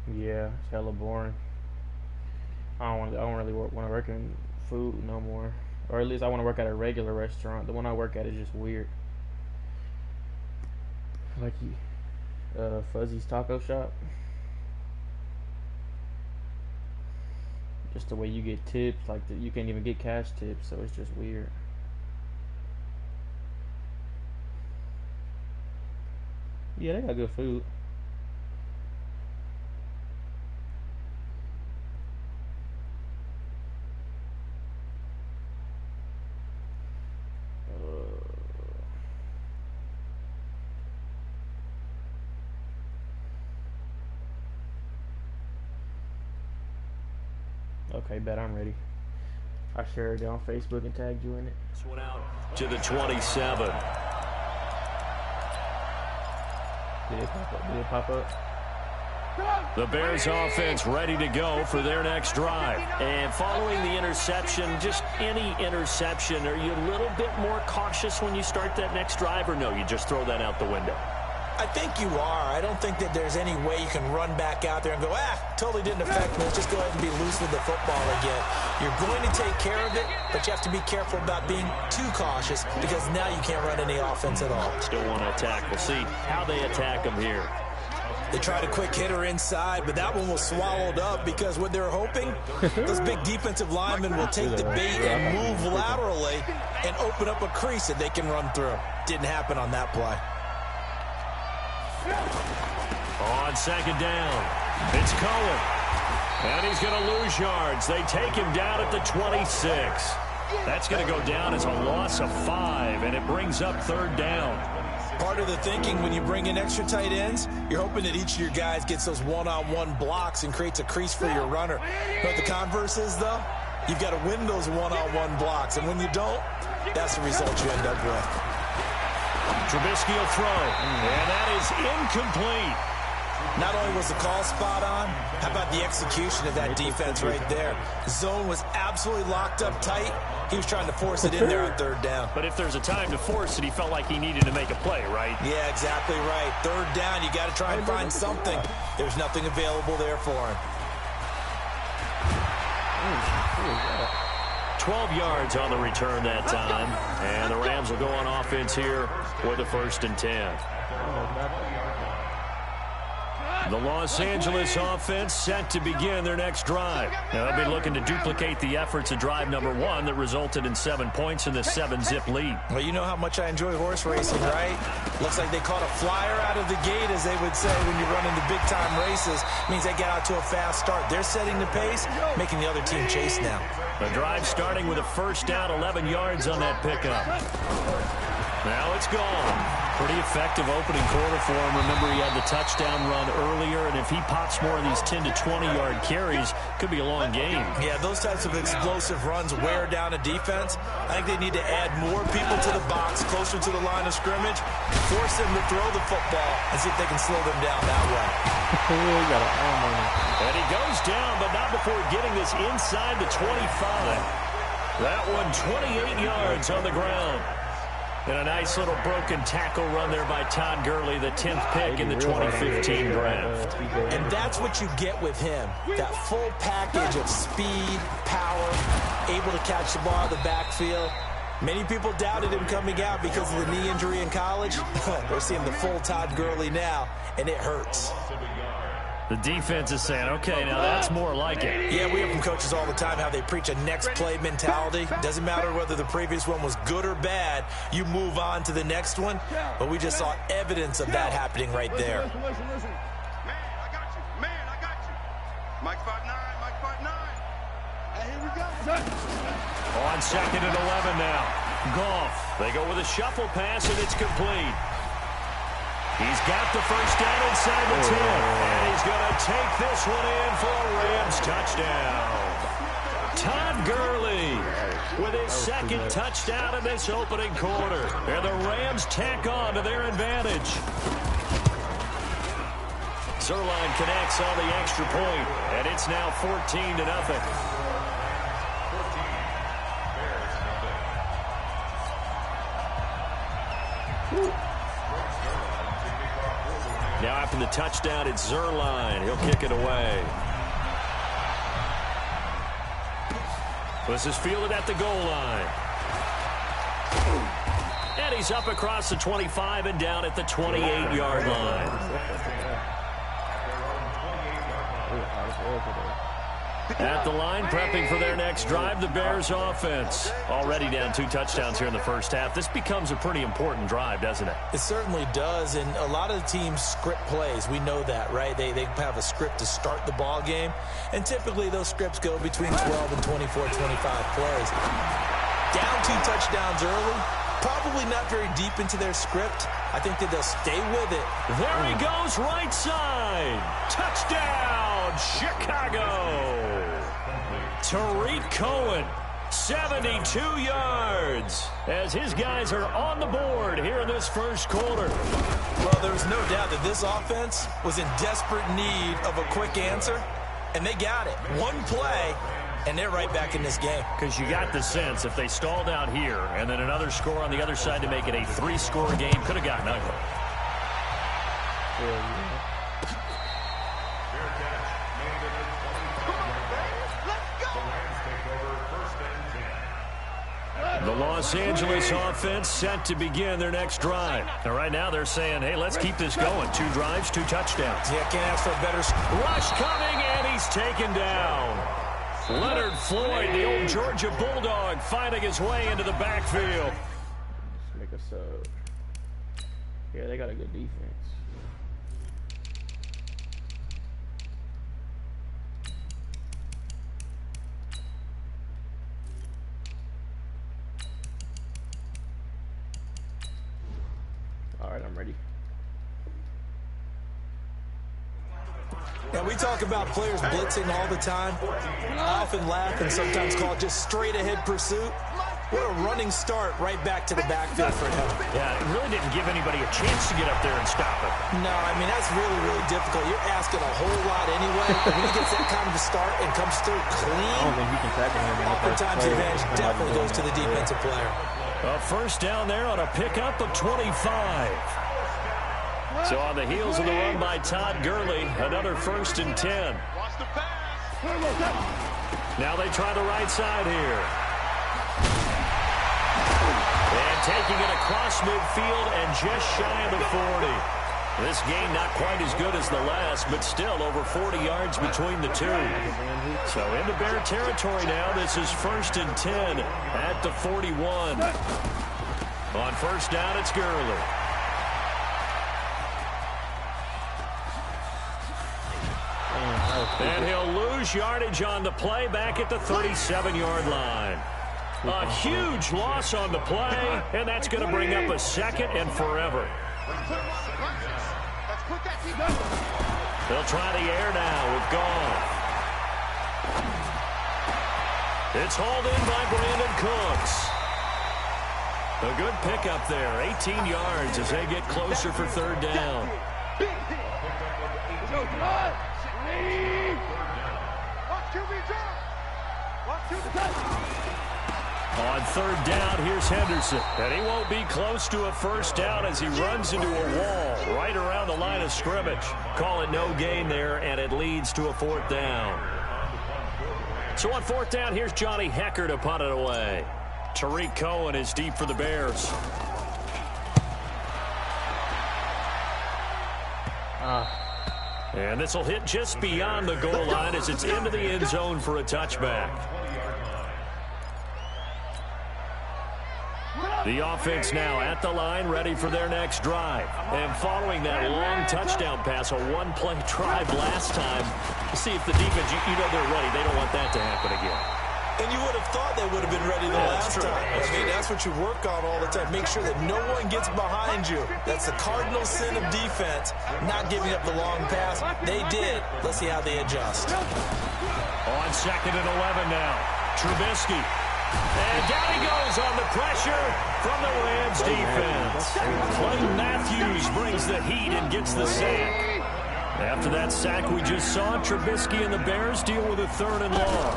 Yeah, it's hella boring. I don't really want to work in food no more, or at least I want to work at a regular restaurant. The one I work at is just weird. Like Fuzzy's Taco Shop. Just the way you get tips, like you can't even get cash tips, so it's just weird. Yeah, they got good food. Okay, bet I'm ready. I shared it on Facebook and tagged you in it. This one out to the 27. Did it pop up? Did it pop up? The Bears offense ready to go for their next drive. And following the interception, just any interception, are you a little bit more cautious when you start that next drive, or no, you just throw that out the window? I think you are. I don't think that there's any way you can run back out there and go, totally didn't affect me. Let's just go ahead and be loose with the football again. You're going to take care of it, but you have to be careful about being too cautious because now you can't run any offense at all. Still want to attack. We'll see how they attack them here. They tried a quick hitter inside, but that one was swallowed up because what they're hoping, those big defensive linemen will take the bait and move laterally and open up a crease that they can run through. Didn't happen on that play. On second down, it's Cohen. And he's going to lose yards. They take him down at the 26. That's going to go down as a loss of 5, and it brings up third down. Part of the thinking when you bring in extra tight ends, you're hoping that each of your guys gets those one-on-one blocks and creates a crease for your runner. But the converse is, though, you've got to win those one-on-one blocks. And when you don't, that's the result you end up with. Trubisky will throw, and that is incomplete. Not only was the call spot on, how about the execution of that defense right there? Zone was absolutely locked up tight. He was trying to force it in there on third down. But if there's a time to force it, he felt like he needed to make a play, right? Yeah, exactly right. Third down, you got to try and find something. There's nothing available there for him. 12 yards on the return that time. And the Rams will go on offense here with a 1st and 10. The Los Angeles offense set to begin their next drive. Now, they'll be looking to duplicate the efforts of drive number 1 that resulted in 7 points in the 7-zip lead. Well, you know how much I enjoy horse racing, right? Looks like they caught a flyer out of the gate, as they would say when you run into big-time races. Means they get out to a fast start. They're setting the pace, making the other team chase now. The drive starting with a first down, 11 yards on that pickup. Now it's gone. Pretty effective opening quarter for him. Remember, he had the touchdown run earlier, and if he pops more of these 10 to 20-yard carries, could be a long game. Yeah, those types of explosive runs wear down a defense. I think they need to add more people to the box, closer to the line of scrimmage, force them to throw the football, and see if they can slow them down that way. And he goes down, but not before getting this inside the 25. That one 28 yards on the ground. And a nice little broken tackle run there by Todd Gurley, the 10th pick in the 2015 draft. And that's what you get with him. That full package of speed, power, able to catch the ball out of the backfield. Many people doubted him coming out because of the knee injury in college. We're seeing the full Todd Gurley now, and it hurts. The defense is saying, okay, now that's more like it. Yeah, we hear from coaches all the time how they preach a next play mentality. Doesn't matter whether the previous one was good or bad. You move on to the next one. But we just saw evidence of that happening right there. Listen. Man, I got you. Man, I got you. Mike 5'9", Mike 5'9". And here we go. On 2nd and 11 now. Goff. They go with a shuffle pass, and it's complete. He's got the first down inside the 10, and he's going to take this one in for a Rams touchdown. Todd Gurley with his 2nd touchdown in this opening quarter, and the Rams tack on to their advantage. Zerline connects on the extra point, and it's now 14-0. Now after the touchdown. It's Zuerlein. He'll kick it away. This is fielded at the goal line. And he's up across the 25 and down at the 28-yard line. At the line, prepping for their next drive, the Bears offense. Already down 2 touchdowns here in the first half. This becomes a pretty important drive, doesn't it? It certainly does, and a lot of the teams script plays. We know that, right? They have a script to start the ball game, and typically those scripts go between 12 and 24, 25 plays. Down 2 touchdowns early, probably not very deep into their script. I think that they'll stay with it. There he goes, right side. Touchdown, Chicago. Tariq Cohen, 72 yards, as his guys are on the board here in this first quarter. Well, there's no doubt that this offense was in desperate need of a quick answer, and they got it. One play, and they're right back in this game. Because you got the sense if they stalled out here and then another score on the other side to make it a 3-score game, could have gotten ugly. The Los Angeles offense set to begin their next drive. Now, right now they're saying, hey, let's keep this going. 2 drives, 2 touchdowns. Yeah, can't ask for a better score. Rush coming, and he's taken down. Leonard Floyd, the old Georgia Bulldog, finding his way into the backfield. Let's make a sub. Yeah, they got a good defense. All right, I'm ready. Now, we talk about players blitzing all the time. I often laugh and sometimes call it just straight-ahead pursuit. What a running start right back to the backfield for him. Yeah, it really didn't give anybody a chance to get up there and stop it. No, I mean, that's really, really difficult. You're asking a whole lot anyway. When he gets that kind of a start and comes through clean, I don't think he can tackle him. oftentimes the advantage definitely goes to the defensive player. A first down there on a pickup of 25. So on the heels of the run by Todd Gurley, another 1st and 10. Now they try the right side here. And taking it across midfield and just shy of the 40. This gain not quite as good as the last, but still over 40 yards between the two. So into Bear territory now. This is 1st and 10 at the 41. On first down, it's Gurley. And he'll lose yardage on the play back at the 37-yard line. A huge loss on the play, and that's going to bring up a 2nd and forever. They'll try the air now with Goff. It's hauled in by Brandon Cooks. A good pickup there, 18 yards as they get closer for 3rd down. On 3rd down, here's Henderson. And he won't be close to a first down as he runs into a wall right around the line of scrimmage. Call it no gain there, and it leads to a 4th down. So on 4th down, here's Johnny Hecker to punt it away. Tariq Cohen is deep for the Bears. And this will hit just beyond the goal line as it's into the end zone for a touchback. The offense now at the line, ready for their next drive. And following that long touchdown pass, a one-play drive last time, see if the defense, you know they're ready. They don't want that to happen again. And you would have thought they would have been ready the last time. I mean, that's what you work on all the time. Make sure that no one gets behind you. That's the cardinal sin of defense, not giving up the long pass. They did. Let's see how they adjust. On 2nd and 11 now. Trubisky. And down he goes on the pressure from the Rams defense. Clayton Matthews brings the heat and gets the sack. After that sack we just saw, Trubisky and the Bears deal with a 3rd and long.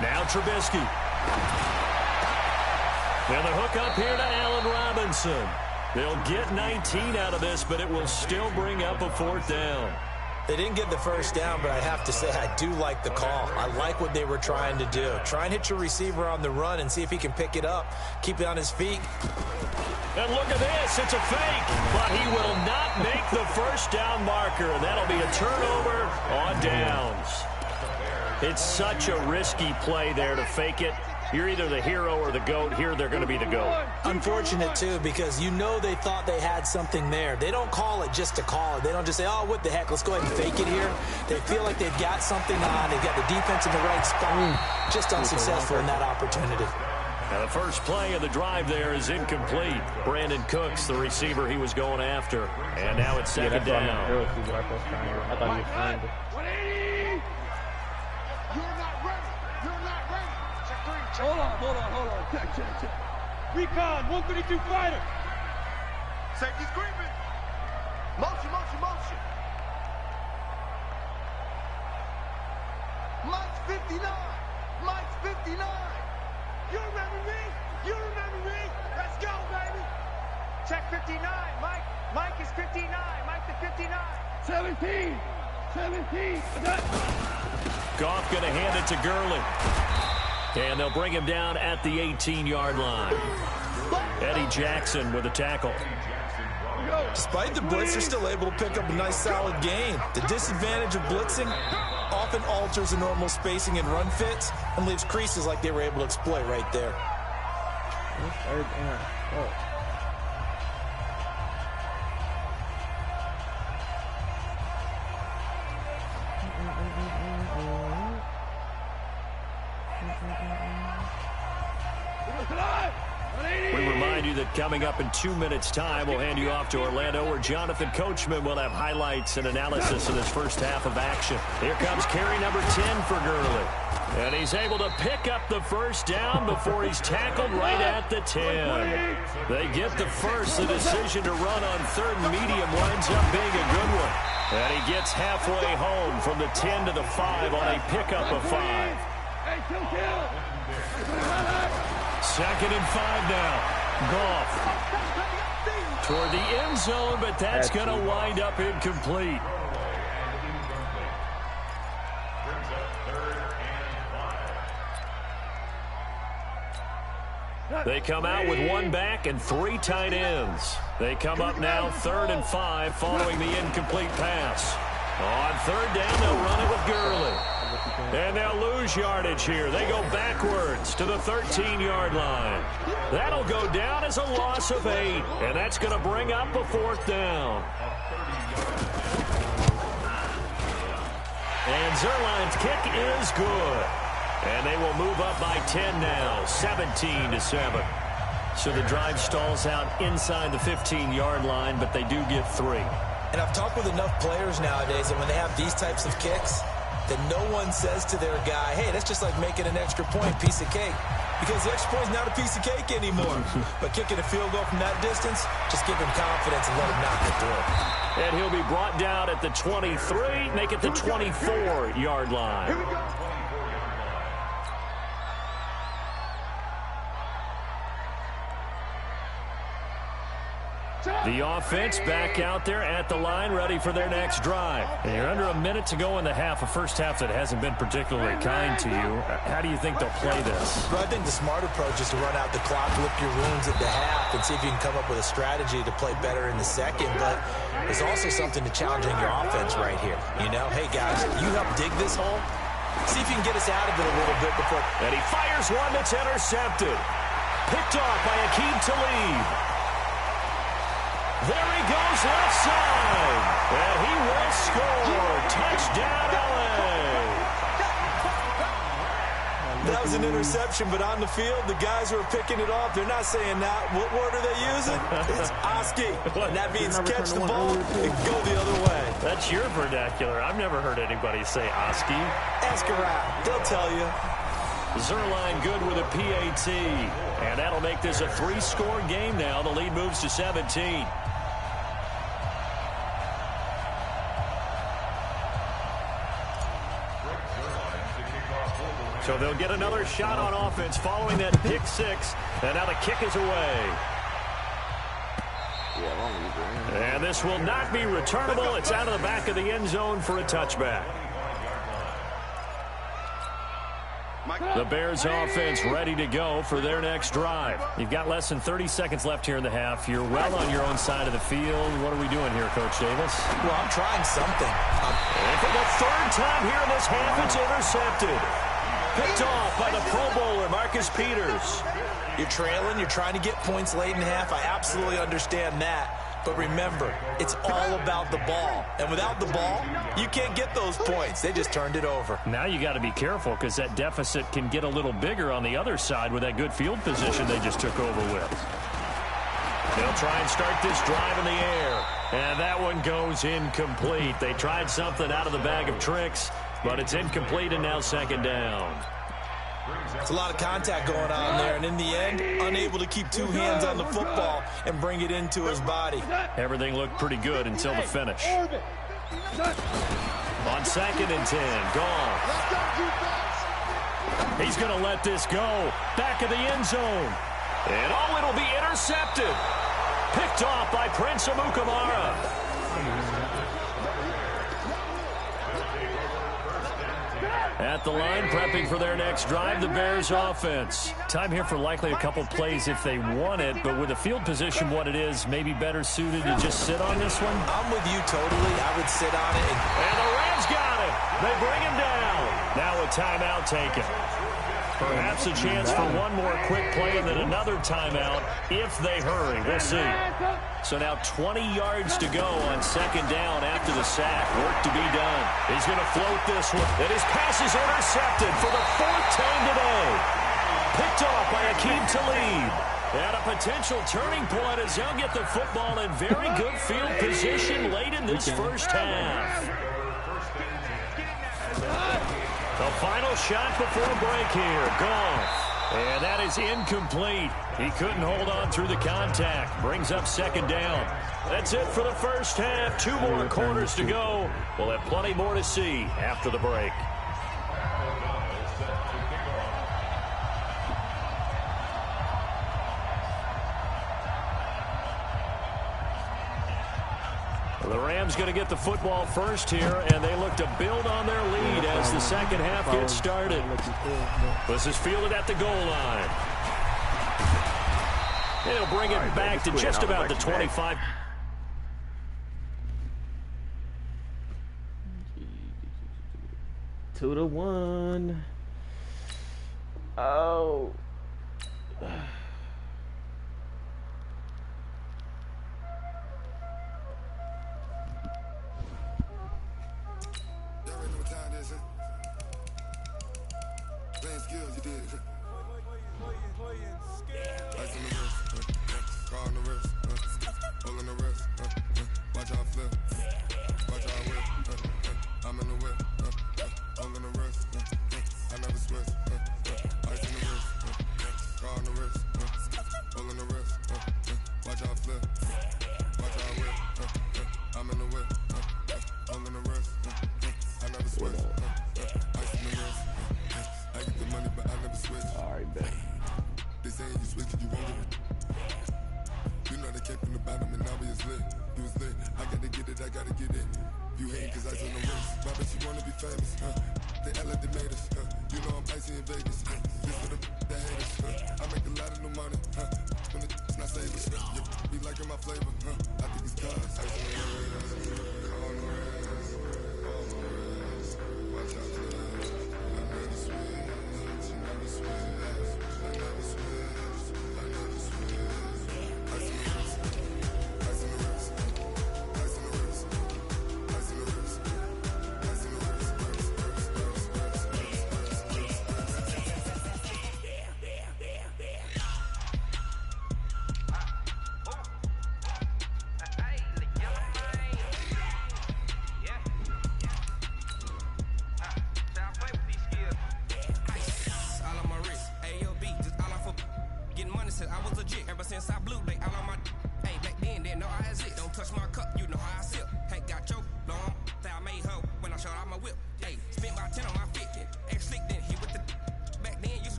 Now Trubisky. And the hook up here to Allen Robinson. They'll get 19 out of this, but it will still bring up a 4th down. They didn't get the first down, but I have to say I do like the call. I like what they were trying to do. Try and hit your receiver on the run and see if he can pick it up. Keep it on his feet. And look at this. It's a fake. But he will not make the first down marker. And that'll be a turnover on downs. It's such a risky play there to fake it. You're either the hero or the GOAT. Here they're going to be the GOAT. Unfortunate, too, because you know they thought they had something there. They don't call it just to call it. They don't just say, oh, what the heck, let's go ahead and fake it here. They feel like they've got something on. They've got the defense in the right spot. Just unsuccessful in that opportunity. Now the first play of the drive there is incomplete. Brandon Cooks, the receiver he was going after. And now it's second down. I thought he was trying to. Hold on. Check. Recon, 132 fighter. Safety's creeping. Motion. Mike's 59. You remember me? Let's go, baby. Check 59. Mike is 59. Mike the 59. 17. Goff going to hand it to Gurley. And they'll bring him down at the 18-yard line. Eddie Jackson with a tackle. Despite the blitz, they're still able to pick up a nice, solid gain. The disadvantage of blitzing often alters the normal spacing and run fits and leaves creases like they were able to exploit right there. We remind you that coming up in 2 minutes' time, we'll hand you off to Orlando, where Jonathan Coachman will have highlights and analysis in his first half of action. Here comes carry number 10 for Gurley. And he's able to pick up the first down before he's tackled right at the 10. They get the first. The decision to run on third and medium winds up being a good one. And he gets halfway home from the 10 to the 5 on a pickup of 5. Second and 5 now. Goff toward the end zone, but that's going to wind up incomplete. They come out with one back and 3 tight ends. They come up now 3rd and 5 following the incomplete pass. On 3rd down, they'll run it with Gurley. And they'll lose yardage here. They go backwards to the 13-yard line. That'll go down as a loss of 8. And that's going to bring up a 4th down. And Zerline's kick is good. And they will move up by 10 now, 17-7. So the drive stalls out inside the 15-yard line, but they do get 3. And I've talked with enough players nowadays that when they have these types of kicks, that no one says to their guy, hey, that's just like making an extra point, piece of cake. Because the extra point is not a piece of cake anymore. But kicking a field goal from that distance, just give him confidence and let him knock it through. And he'll be brought down at the 23, make it the 24-yard line. Here we go. The offense back out there at the line, ready for their next drive. And you're under a minute to go in the half, a first half that hasn't been particularly kind to you. How do you think they'll play this? Well, I think the smart approach is to run out the clock, lick your wounds at the half, and see if you can come up with a strategy to play better in the second. But there's also something to challenging your offense right here. You know, hey, guys, you help dig this hole. See if you can get us out of it a little bit before. And he fires one that's intercepted. Picked off by Akeem Talib. There he goes left side. And he will score. Touchdown, LA. That was an interception, but on the field, the guys who are picking it off, they're not saying that. What word are they using? It's Oski. And that means catch the ball and go the other way. That's your vernacular. I've never heard anybody say Oski. Ask around. They'll tell you. Zerline good with a PAT. And that'll make this a 3-score game now. The lead moves to 17. So they'll get another shot on offense following that pick 6. And now the kick is away. And this will not be returnable. It's out of the back of the end zone for a touchback. The Bears offense ready to go for their next drive. You've got less than 30 seconds left here in the half. You're well on your own side of the field. What are we doing here, Coach Davis? Well, I'm trying something. And for the third time here in this half, it's intercepted. Picked off by the Pro Bowler, Marcus Peters. You're trailing. You're trying to get points late in the half. I absolutely understand that. But remember, it's all about the ball. And without the ball, you can't get those points. They just turned it over. Now you got to be careful because that deficit can get a little bigger on the other side with that good field position they just took over with. They'll try and start this drive in the air. And that one goes incomplete. They tried something out of the bag of tricks, but it's incomplete and now second down. It's a lot of contact going on there, and in the end, unable to keep two hands on the football and bring it into his body. Everything looked pretty good until the finish. On 2nd and 10, gone. He's going to let this go. Back of the end zone. And oh, it'll be intercepted. Picked off by Prince Amukamara. At the line, prepping for their next drive, the Bears offense. Time here for likely a couple plays if they want it, but with the field position what it is, maybe better suited to just sit on this one? I'm with you totally. I would sit on it. And the Rams got it. They bring him down. Now a timeout taken. Perhaps a chance for one more quick play and then another timeout if they hurry. We'll see. So now 20 yards to go on 2nd down after the sack. Work to be done. He's going to float this one. And his pass is intercepted for the 4th time today. Picked off by Akeem Talib. And a potential turning point as he'll get the football in very good field position late in this first half. The final shot before break here. Goff. And that is incomplete. He couldn't hold on through the contact. Brings up 2nd down. That's it for the first half. 2 more quarters to go. We'll have plenty more to see after the break. The Rams going to get the football first here, and they look to build on their lead as the second half gets started. This is fielded at the goal line. It'll bring it back to just about the 25. Two to 1. Oh.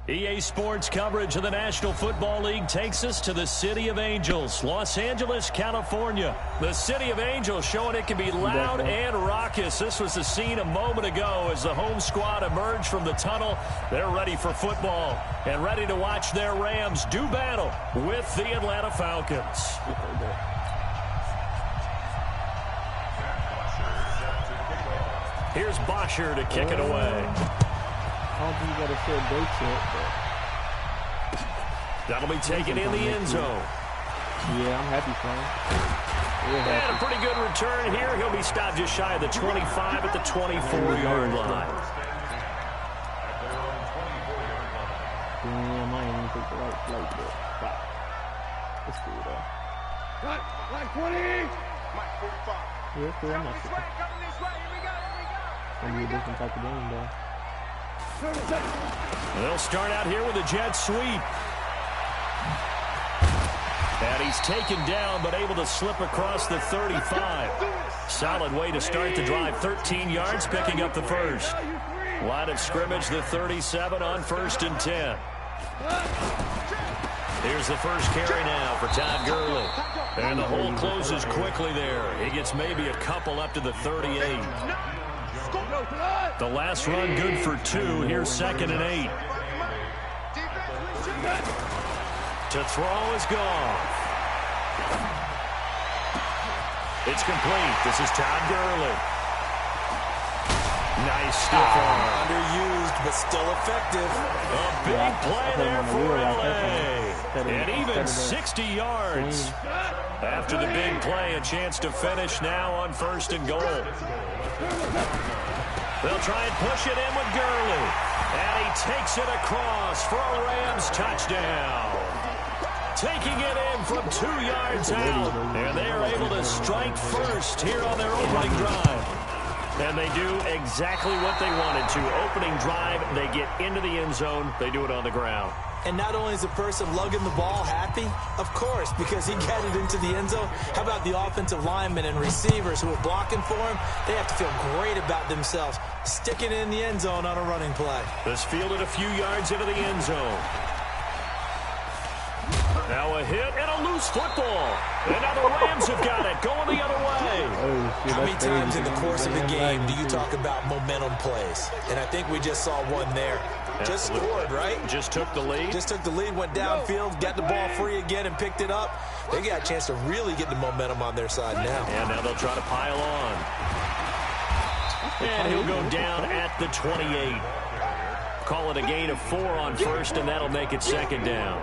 EA Sports coverage of the National Football League takes us to the City of Angels, Los Angeles, California. The City of Angels showing it can be loud and raucous. This was the scene a moment ago as the home squad emerged from the tunnel. They're ready for football and ready to watch their Rams do battle with the Atlanta Falcons. Here's Bosher to kick it away. I don't think you got to say dates yet, but that'll be taken in the end zone. Yeah, I'm happy for him. And a pretty good return here. He'll be stopped just shy of the 25 at the 24-yard line. Damn, I ain't even take the right flight, but wow. It's cool, though. Cut, like 20. Mike 45. Yeah, it's cool. I'm not sure. Coming this way. Here we go. It's going to be a different type of game, though. They'll start out here with a jet sweep. And he's taken down, but able to slip across the 35. Solid way to start the drive. 13 yards, picking up the first. Line of scrimmage, the 37 on 1st and 10. Here's the first carry now for Todd Gurley. And the hole closes quickly there. He gets maybe a couple up to the 38. The last run good for 2. Here's 2nd and 8. To throw is gone. It's complete. This is Todd Gurley. Nice stiff arm. Underused, but still effective. A big play there for LA. And even 60 yards. After the big play, a chance to finish now on 1st and goal. They'll try and push it in with Gurley. And he takes it across for a Rams touchdown. Taking it in from 2 yards out. And they are able to strike first here on their opening drive. And they do exactly what they wanted to. Opening drive, they get into the end zone. They do it on the ground. And not only is the person lugging the ball happy, of course, because he got it into the end zone. How about the offensive linemen and receivers who are blocking for him? They have to feel great about themselves, sticking it in the end zone on a running play. This fielded a few yards into the end zone. Now a hit and a loose football. And now the Rams have got it, going the other way. How many times in the course of a game do you talk about momentum plays? And I think we just saw one there. Just scored, right? Just took the lead. Just took the lead, went downfield, got the ball free again, and picked it up. They got a chance to really get the momentum on their side now. And now they'll try to pile on. And he'll go down at the 28. Call it a gain of 4 on 1st, and that'll make it 2nd down.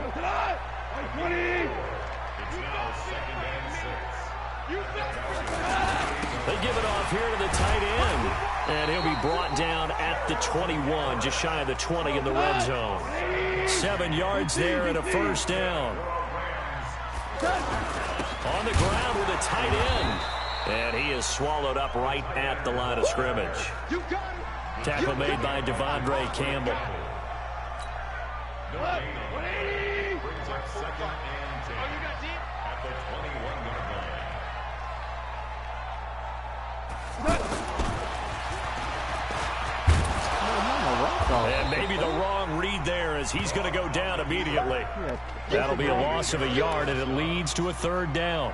They give it off here to the tight end. And he'll be brought down at the 21, just shy of the 20 in the red zone. 7 yards there and a 1st down. On the ground with a tight end. And he is swallowed up right at the line of scrimmage. Tackle made by Devondre Campbell. And maybe the wrong read there as he's going to go down immediately. That'll be a loss of a yard, and it leads to a 3rd down.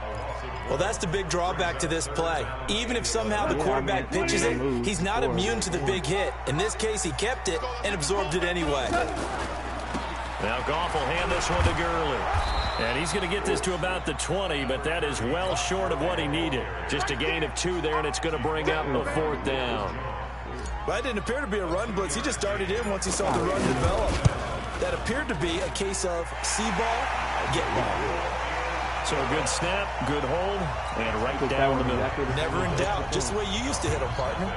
Well, that's the big drawback to this play. Even if somehow the quarterback pitches it, he's not immune to the big hit. In this case, he kept it and absorbed it anyway. Now Goff will hand this one to Gurley. And he's going to get this to about the 20, but that is well short of what he needed. Just a gain of 2 there, and it's going to bring up a 4th down. Well, that didn't appear to be a run blitz. He just darted in once he saw the run develop. That appeared to be a case of see ball, get ball. So a good snap, good hold, and right down the middle. Never in doubt. Just the way you used to hit them, partner.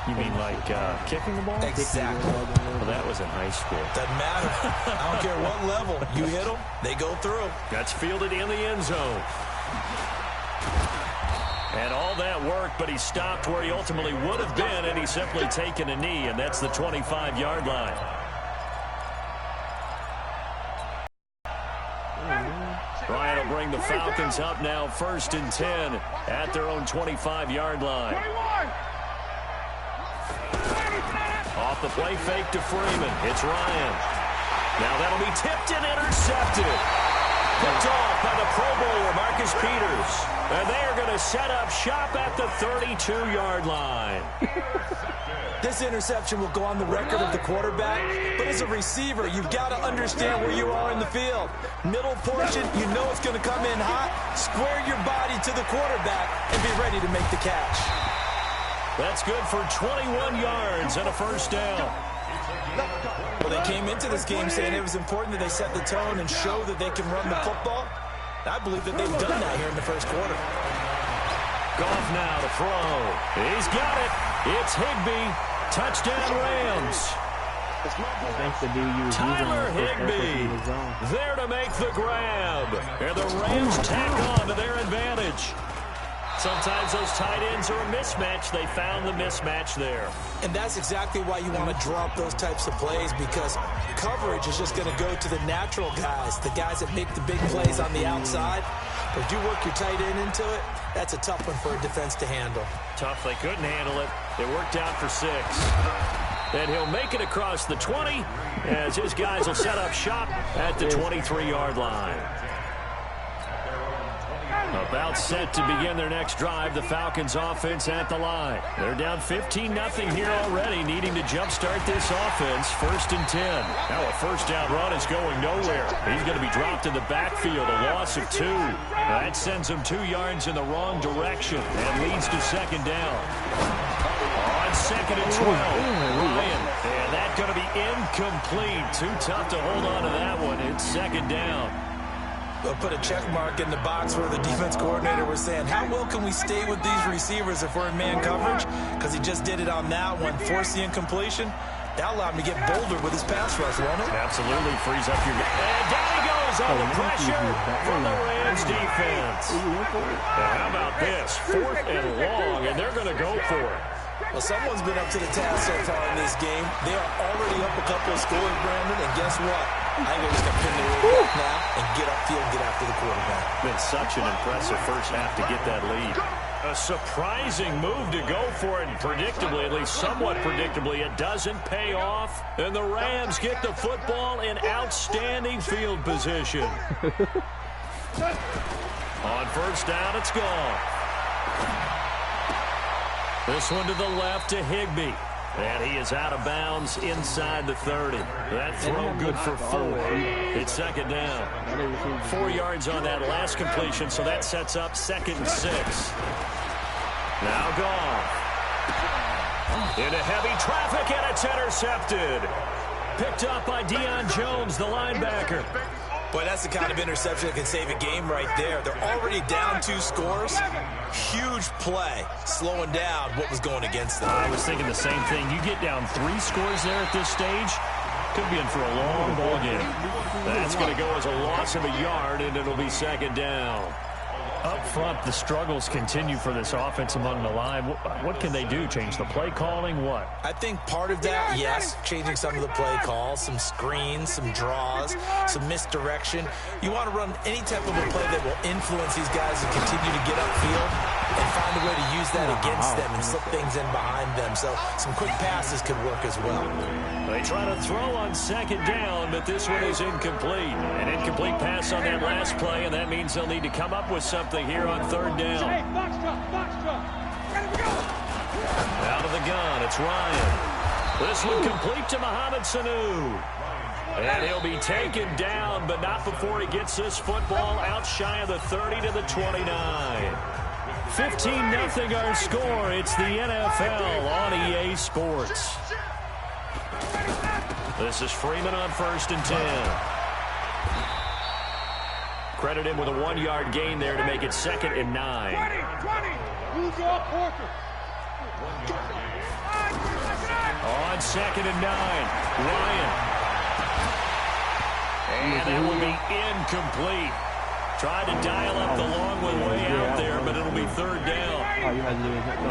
You mean like kicking the ball? Exactly. Well, that was in high school. Doesn't matter. I don't care what level. You hit them, they go through. That's fielded in the end zone. And all that work, but he stopped where he ultimately would have been, and he's simply taken a knee, and that's the 25-yard line. Bryant will bring the Falcons up now 1st and 10 at their own 25-yard line. Off the play fake to Freeman. It's Ryan. Now that'll be tipped and intercepted. Picked off by the Pro Bowler, Marcus Peters. And they are going to set up shop at the 32-yard line. This interception will go on the record of the quarterback, but as a receiver, you've got to understand where you are in the field. Middle portion, you know it's going to come in hot. Square your body to the quarterback and be ready to make the catch. That's good for 21 yards and a first down. Well, they came into this game saying it was important that they set the tone and show that they can run the football. I believe that they've done that here in the first quarter. Goff now to throw. He's got it. It's Higbee. Touchdown Rams. Tyler Higbee there to make the grab. And the Rams tack on to their advantage. Sometimes those tight ends are a mismatch. They found the mismatch there. And that's exactly why you want to draw up those types of plays, because coverage is just going to go to the natural guys, the guys that make the big plays on the outside. But if you work your tight end into it, that's a tough one for a defense to handle. Tough. They couldn't handle it. It worked out for 6. And he'll make it across the 20 as his guys will set up shop at the 23-yard line. About set to begin their next drive, the Falcons offense at the line. They're down 15-0 here already, needing to jumpstart this offense. 1st and 10. Now a first down run is going nowhere. He's going to be dropped in the backfield, a loss of 2. That sends him 2 yards in the wrong direction and leads to 2nd down. On 2nd and 12, Ryan. And that's going to be incomplete. Too tough to hold on to that one. It's 2nd down. We'll put a check mark in the box where the defense coordinator was saying, how well can we stay with these receivers if we're in man coverage? Because he just did it on that one, forced the incompletion. That allowed him to get bolder with his pass rush, won't it? Absolutely frees up your... And down he goes on the pressure from the Rams defense. And how about this? 4th and long, and they're going to go for it. Well, someone's been up to the task so far in this game. They are already up a couple of scores, Brandon, and guess what? I think they're just going to pin their way back now and get upfield and get after the quarterback. Been such an impressive first half to get that lead. A surprising move to go for it, and predictably, at least somewhat predictably, it doesn't pay off. And the Rams get the football in outstanding field position. On first down, it's gone. This one to the left to Higbee. And he is out of bounds inside the 30. That throw good for 4. It's 2nd down. 4 yards on that last completion, so that sets up 2nd and 6. Now Goff. Into heavy traffic, and it's intercepted. Picked up by Deion Jones, the linebacker. Boy, that's the kind of interception that can save a game right there. They're already down 2 scores. Huge play, slowing down what was going against them. I was thinking the same thing. You get down 3 scores there at this stage, could be in for a long ball game. That's going to go as a loss of a yard, and it'll be 2nd down. Up front, the struggles continue for this offense among the line. What can they do? Change the play calling? What? I think part of that, yes, changing some of the play calls, some screens, some draws, some misdirection. You want to run any type of a play that will influence these guys to continue to get upfield and find a way to use that against them and slip things in behind them. So some quick passes could work as well. They try to throw on 2nd down, but this one is incomplete. An incomplete pass on that last play, and that means they'll need to come up with something here on 3rd down. Out of the gun, it's Ryan. This one complete to Mohamed Sanu. And he'll be taken down, but not before he gets this football out shy of the 30 to the 29. 15-0 our score. It's the NFL on EA Sports. This is Freeman on 1st and 10. Credit him with a 1-yard gain there to make it 2nd and 9. 20. On 2nd and 9, Ryan. And that will be incomplete. Tried to dial up the long one way out there, but it'll be 3rd down.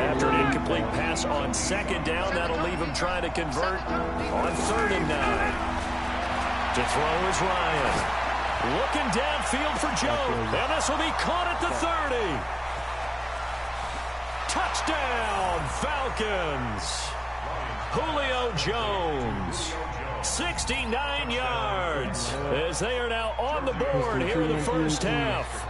After an incomplete pass on 2nd down, that'll leave him trying to convert on 3rd and 9. To throw is Ryan. Looking downfield for Jones. And this will be caught at the 30. Touchdown, Falcons. Julio Jones. 69 yards as they are now on the board here in the first half.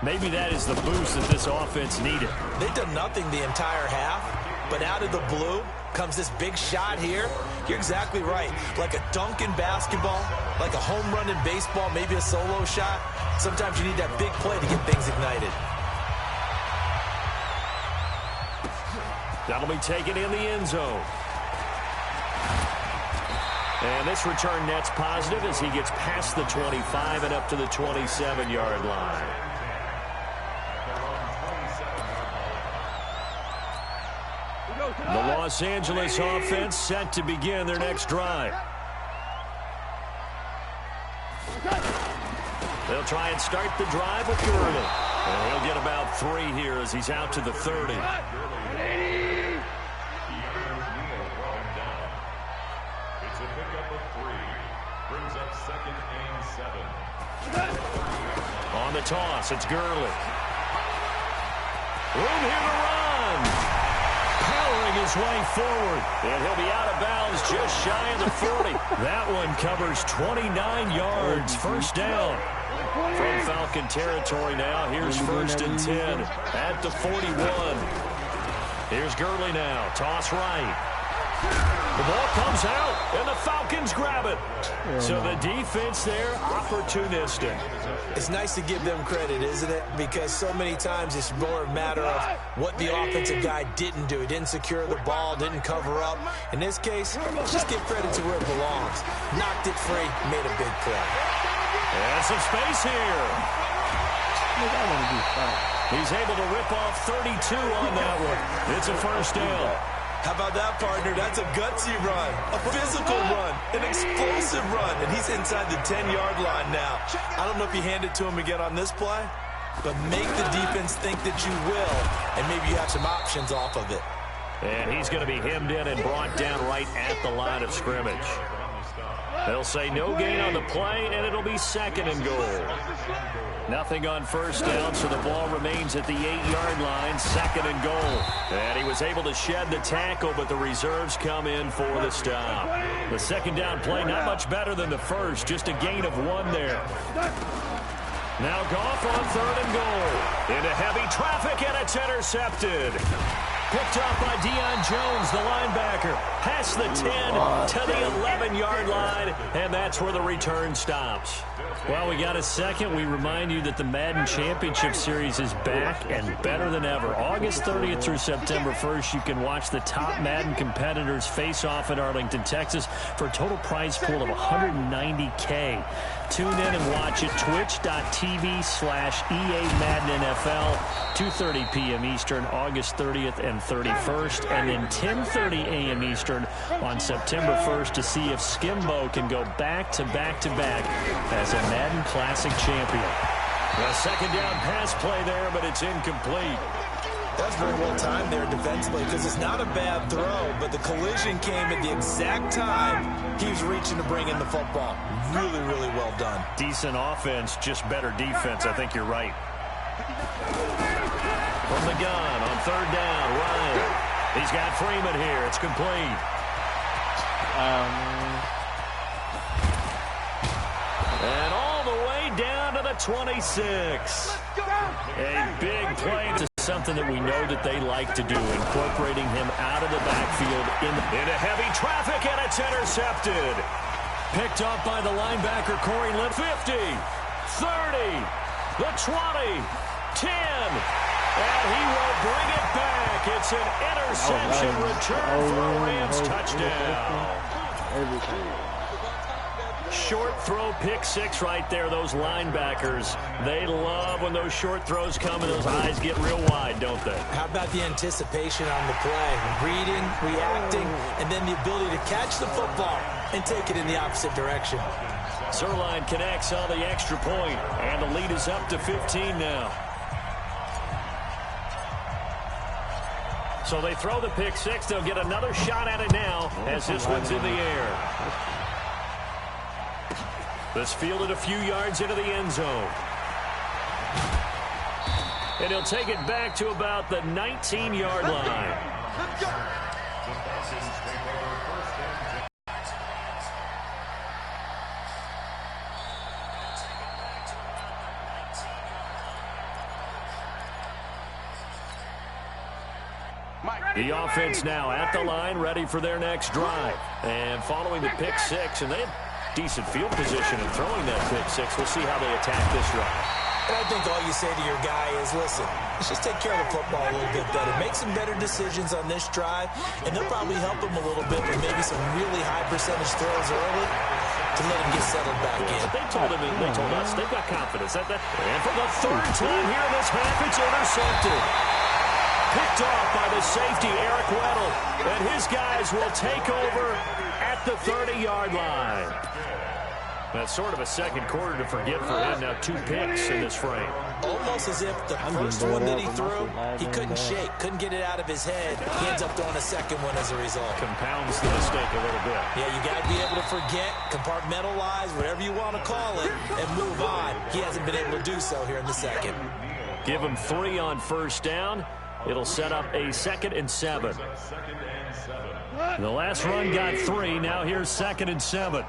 Maybe that is the boost that this offense needed. They've done nothing the entire half, but out of the blue comes this big shot here. You're exactly right. Like a dunk in basketball, like a home run in baseball, maybe a solo shot. Sometimes you need that big play to get things ignited. That'll be taken in the end zone. And this return net's positive as he gets past the 25 and up to the 27-yard line. The Los Angeles offense set to begin their next drive. They'll try and start the drive with Gurley. And he'll get about 3 here as he's out to the 30. It's a pickup of 3. Brings up 2nd and 7. On the toss, it's Gurley. Room here to run. Powering his way forward. And he'll be out of bounds just shy of the 40. That one covers 29 yards. First down. From Falcon territory now. Here's 1st and 10 at the 41. Here's Gurley now. Toss right. The ball comes out, and the Falcons grab it. So the defense there, opportunistic. It's nice to give them credit, isn't it? Because so many times it's more a matter of what the offensive guy didn't do. He didn't secure the ball, didn't cover up. In this case, just give credit to where it belongs. Knocked it free, made a big play. And some space here. He's able to rip off 32 on that one. It's a first down. How about that, partner? That's a gutsy run, a physical run, an explosive run, and he's inside the 10-yard line now. I don't know if you hand it to him again on this play, but make the defense think that you will, and maybe you have some options off of it. And he's going to be hemmed in and brought down right at the line of scrimmage. They'll say no gain on the play, and it'll be 2nd and goal. Nothing on first down, so the ball remains at the 8-yard line, 2nd and goal. And he was able to shed the tackle, but the reserves come in for the stop. The 2nd down play, not much better than the first, just a gain of 1 there. Now Goff on 3rd and goal. Into heavy traffic, and it's intercepted. Picked up by Deion Jones, the linebacker. Past the 10 to the 11-yard line, and that's where the return stops. Well, we got a second. We remind you that the Madden Championship Series is back and better than ever. August 30th through September 1st, you can watch the top Madden competitors face off in Arlington, Texas for a total prize pool of $190K. Tune in and watch it. Twitch.tv/EA Madden NFL, 2:30 p.m. Eastern, August 30th and 31st, and then 10:30 a.m. Eastern on September 1st to see if Skimbo can go back-to-back-to-back as a Madden Classic champion. A 2nd down pass play there, but it's incomplete. That's very well timed there defensively because it's not a bad throw, but the collision came at the exact time he was reaching to bring in the football. Really, really well done. Decent offense, just better defense. I think you're right. From the gun on 3rd down, Ryan. He's got Freeman here. It's complete. And all the way down to the 26. A big play to something that we know that they like to do, incorporating him out of the backfield into heavy traffic, and it's intercepted. Picked up by the linebacker, Corey Lynn. 50, 30, the 20, 10, and he will bring it back. It's an interception return for a Rams touchdown. Short throw, pick 6 right there. Those linebackers, they love when those short throws come and those eyes get real wide, don't they? How about the anticipation on the play? Reading, reacting, and then the ability to catch the football and take it in the opposite direction. Zerline connects on the extra point, and the lead is up to 15 now. So they throw the pick 6. They'll get another shot at it now as this one's in the air. This fielded a few yards into the end zone. And he'll take it back to about the 19-yard line. The offense now at the line, ready for their next drive. And following the pick six, and they had decent field position in throwing that pick six. We'll see how they attack this drive. And I think all you say to your guy is, listen, let's just take care of the football a little bit better. Make some better decisions on this drive, and they'll probably help him a little bit with maybe some really high percentage throws early to let him get settled back in. They told us they've got confidence. And for the third time here in this half, it's intercepted. Picked off by the safety, Eric Weddle. And his guys will take over at the 30-yard line. That's sort of a second quarter to forget for him. Now 2 picks in this frame. Almost as if the first one that he threw, he couldn't shake, couldn't get it out of his head. He ends up throwing a second one as a result. Compounds the mistake a little bit. Yeah, you got to be able to forget, compartmentalize, whatever you want to call it, and move on. He hasn't been able to do so here in the second. Give him 3 on first down. It'll set up a 2nd and 7. The last run got 3. Now here's 2nd and 7.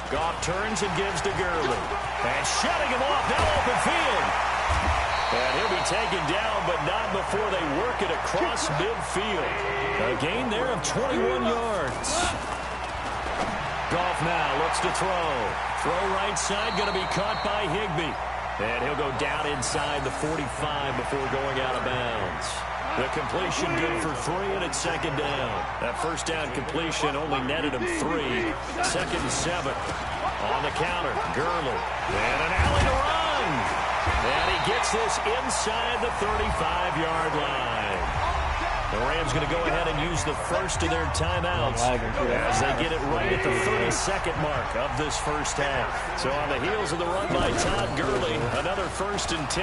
Goff turns and gives to Gurley. And shutting him off, now open field. And he'll be taken down, but not before they work it across midfield. A gain there of 21 yards. Goff now looks to throw. Throw right side, going to be caught by Higbee. And he'll go down inside the 45 before going out of bounds. The completion good for 3, and it's 2nd down. That first down completion only netted him 3. 2nd and 7. On the counter, Gurley. And an alley to run. And he gets this inside the 35-yard line. The Rams going to go ahead and use the first of their timeouts as they get it right at the 32nd mark of this first half. So on the heels of the run by Todd Gurley, another 1st and 10.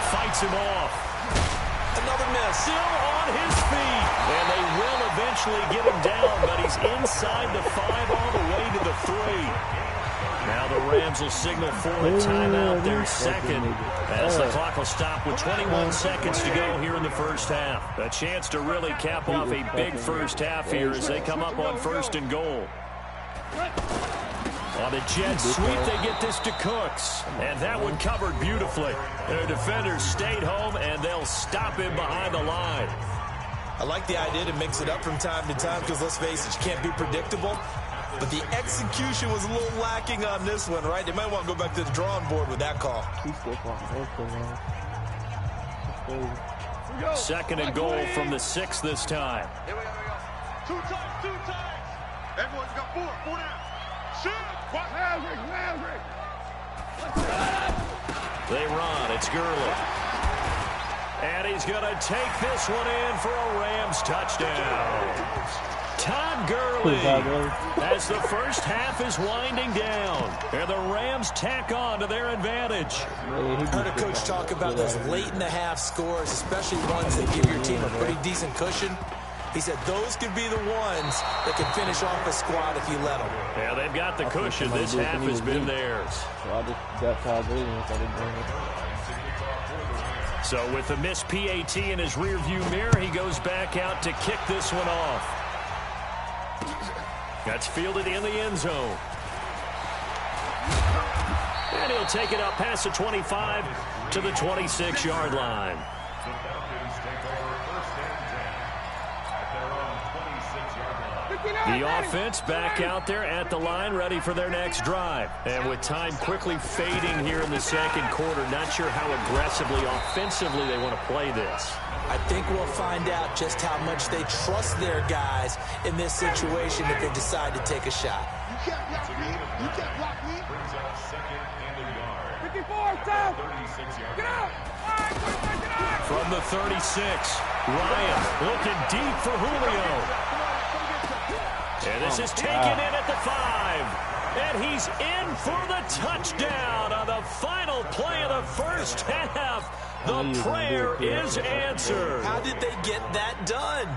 Fights him off. Another miss. Still on his feet. And they will eventually get him down, but he's inside the 5 all the way to the 3. Now the Rams will signal for a timeout, their second, as the clock will stop with 21 seconds to go here in the first half. A chance to really cap off a big first half here as they come up on 1st and goal. On the jet sweep, they get this to Cooks. And that one covered beautifully. Their defenders stayed home, and they'll stop him behind the line. I like the idea to mix it up from time to time because, let's face it, you can't be predictable. But the execution was a little lacking on this one, right? They might want to go back to the drawing board with that call. 2nd and goal from the 6 this time. Here we go. 2 times. Everyone's got 4 down. Shoot! They run. It's Gurley. And he's going to take this one in for a Rams touchdown. Todd Gurley, as the first half is winding down, and the Rams tack on to their advantage. Heard a coach talk about those late-in-the-half scores, especially ones that give your team a pretty decent cushion. He said those could be the ones that can finish off a squad if you let them. Yeah, they've got the cushion. This half has been theirs. So I just got Todd Gurley once I didn't bring it. So with the missed PAT in his rearview mirror, he goes back out to kick this one off. That's fielded in the end zone. And he'll take it up past the 25 to the 26-yard line. The Falcons take over 1st and 10 at their own 26-yard line. The offense back out there at the line, ready for their next drive. And with time quickly fading here in the second quarter, not sure how aggressively, offensively they want to play this. I think we'll find out just how much they trust their guys in this situation if they decide to take a shot. You can't block me. You can't block me. Brings up 2nd and a yard. 54, down. 36-yard Get out. From the 36, Ryan looking deep for Julio. And this is taken in at the 5. And he's in for the touchdown on the final play of the first half. The prayer is answered. How did they get that done?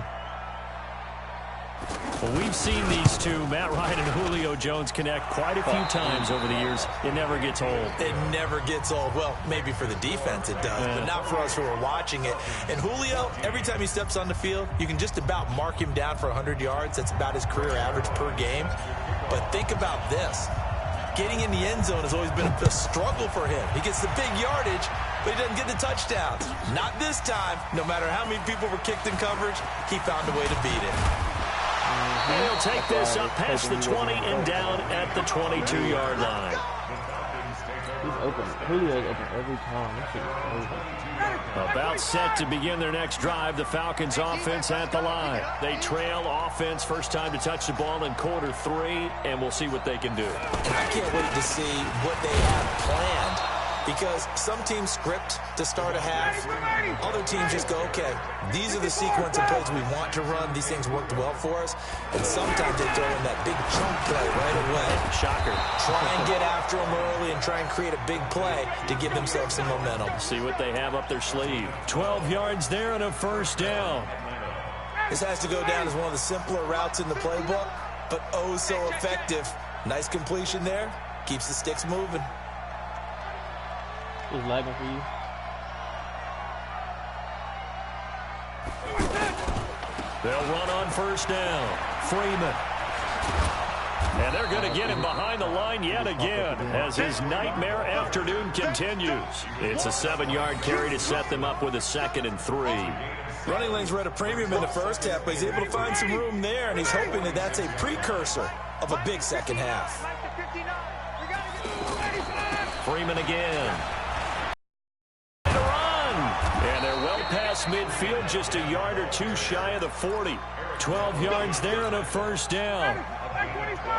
Well, we've seen these two, Matt Ryan and Julio Jones, connect quite a few times over the years. It never gets old. It never gets old. Well, maybe for the defense it does, but not for us who are watching it. And Julio, every time he steps on the field, you can just about mark him down for 100 yards. That's about his career average per game. But think about this. getting in the end zone has always been a struggle for him. He gets the big yardage, but he doesn't get the touchdowns. Not this time. No matter how many people were kicked in coverage, he found a way to beat it. And he'll take this up past the 20 and down at the 22-yard line. He's open. Julio's open every time. That shit is crazy. About set to begin their next drive, the Falcons offense at the line. They trail offense, first time to touch the ball in quarter 3, and we'll see what they can do. And I can't wait to see what they have planned, because some teams script to start a half. Other teams just go, okay, these are the sequence of plays we want to run. These things worked well for us. And sometimes they throw in that big chunk play right away. Shocker. Try and get after them early and try and create a big play to give themselves some momentum. See what they have up their sleeve. 12 yards there and a first down. This has to go down as one of the simpler routes in the playbook, but oh so effective. Nice completion there. Keeps the sticks moving. It's lagging for you. They'll run on first down. Freeman. And they're going to get him behind the line yet again as his nightmare afternoon continues. It's a 7-yard carry to set them up with a 2nd and 3. Running lanes were at a premium in the first half, but he's able to find some room there, and he's hoping that that's a precursor of a big second half. Freeman again. And they're well past midfield, just a yard or two shy of the 40. 12 yards there and a first down.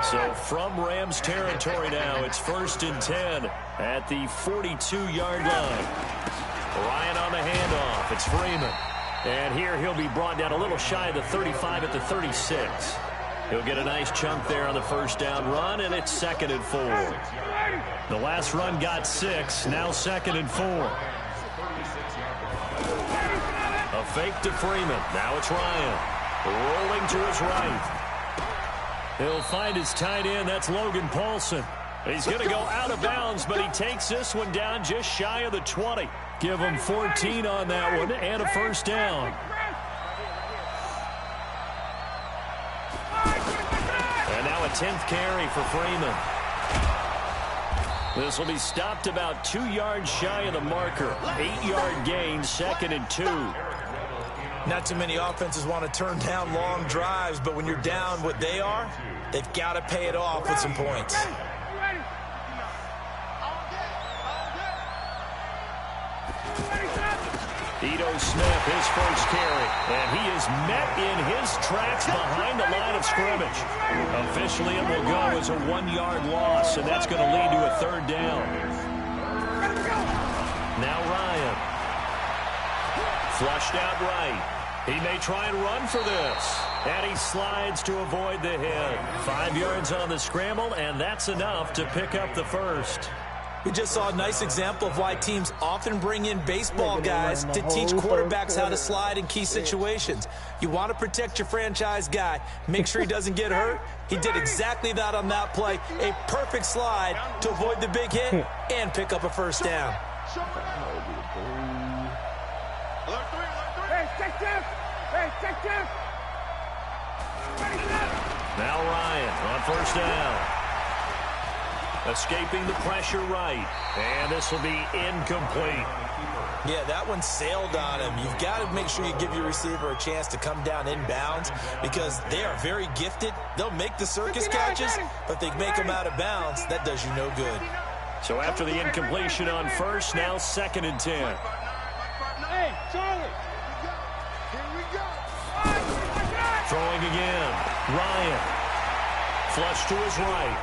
So from Rams territory now, it's 1st and 10 at the 42-yard line. Ryan on the handoff. It's Freeman. And here he'll be brought down a little shy of the 35 at the 36. He'll get a nice chunk there on the first down run, and it's 2nd and 4. The last run got 6, now 2nd and 4. A fake to Freeman. Now it's Ryan. Rolling to his right. He'll find his tight end. That's Logan Paulson. He's going to go out of bounds, but he takes this one down just shy of the 20. Give him 14 on that one and a first down. And now a 10th carry for Freeman. This will be stopped about 2 yards shy of the marker. 8-yard gain, 2nd and 2. Not too many offenses want to turn down long drives, but when you're down what they are, they've got to pay it off with some points. Ito Smith, his first carry, and he is met in his tracks behind the line of scrimmage. Officially, it will go as a 1-yard loss, and that's going to lead to a 3rd down. Now Ryan. Flushed out right. He may try and run for this. And he slides to avoid the hit. 5 yards on the scramble, and that's enough to pick up the first. We just saw a nice example of why teams often bring in baseball guys to teach quarterbacks how to slide in key situations. You want to protect your franchise guy. Make sure he doesn't get hurt. He did exactly that on that play. A perfect slide to avoid the big hit and pick up a first down. Now Ryan on first down. Escaping the pressure right. And this will be incomplete. Yeah, that one sailed on him. You've got to make sure you give your receiver a chance to come down inbounds because they are very gifted. They'll make the circus catches, but they make them out of bounds. That does you no good. So after the incompletion on first, now 2nd and 10. Hey, Charlie. Here we go. Throwing again. Ryan. Flush to his right.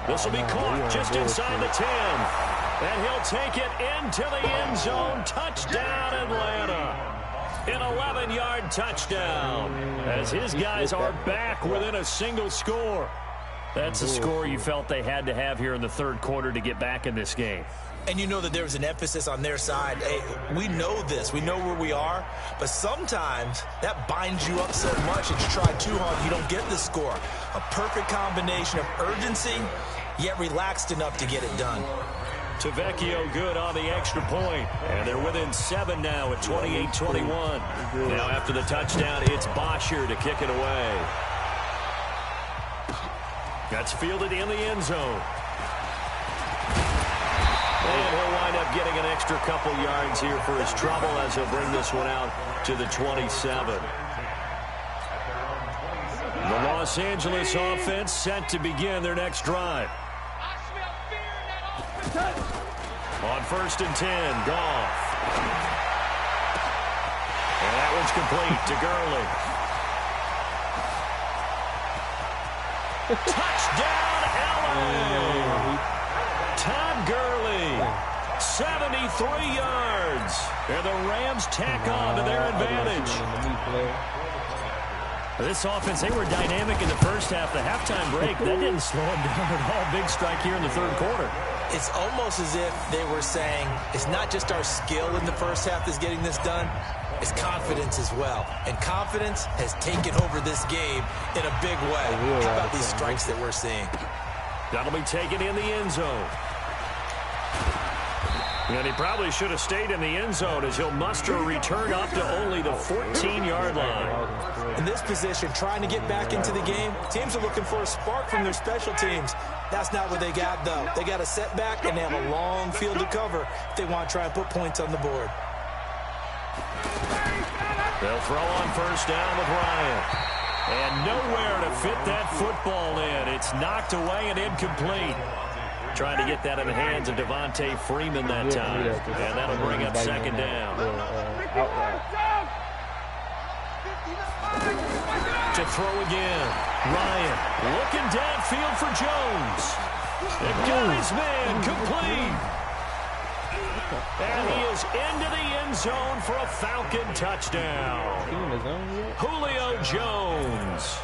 This will be caught just inside the 10. And he'll take it into the end zone. Touchdown, Atlanta. An 11-yard touchdown as his guys are back within a single score. That's a score you felt they had to have here in the 3rd quarter to get back in this game. And you know that there was an emphasis on their side. Hey, we know this. We know where we are. But sometimes that binds you up so much that you try too hard, you don't get the score. A perfect combination of urgency, yet relaxed enough to get it done. Tavecchio good on the extra point. And they're within 7 now at 28-21. Now after the touchdown, it's Bosher to kick it away. That's fielded in the end zone. And he'll wind up getting an extra couple yards here for his trouble as he'll bring this one out to the 27. The Los Angeles offense set to begin their next drive. On 1st and 10, Goff. And that one's complete to Gurley. Touchdown, LA! Todd Gurley, 73 yards. And the Rams tack on to their advantage. This offense, they were dynamic in the first half. The halftime break, that didn't slow them down at all. Big strike here in the third quarter. It's almost as if they were saying, it's not just our skill in the first half that's getting this done, it's confidence as well. And confidence has taken over this game in a big way. How about these strikes that we're seeing? That'll be taken in the end zone. And he probably should have stayed in the end zone as he'll muster a return up to only the 14-yard line. In this position, trying to get back into the game, teams are looking for a spark from their special teams. That's not what they got, though. They got a setback, and they have a long field to cover if they want to try and put points on the board. They'll throw on 1st down with Ryan. And nowhere to fit that football in. It's knocked away and incomplete. Trying to get that in the hands of Devontae Freeman that time. And that'll bring up 2nd down. To throw again. Ryan looking downfield for Jones. The guy's man complete. And he is into the end zone for a Falcon touchdown. Julio Jones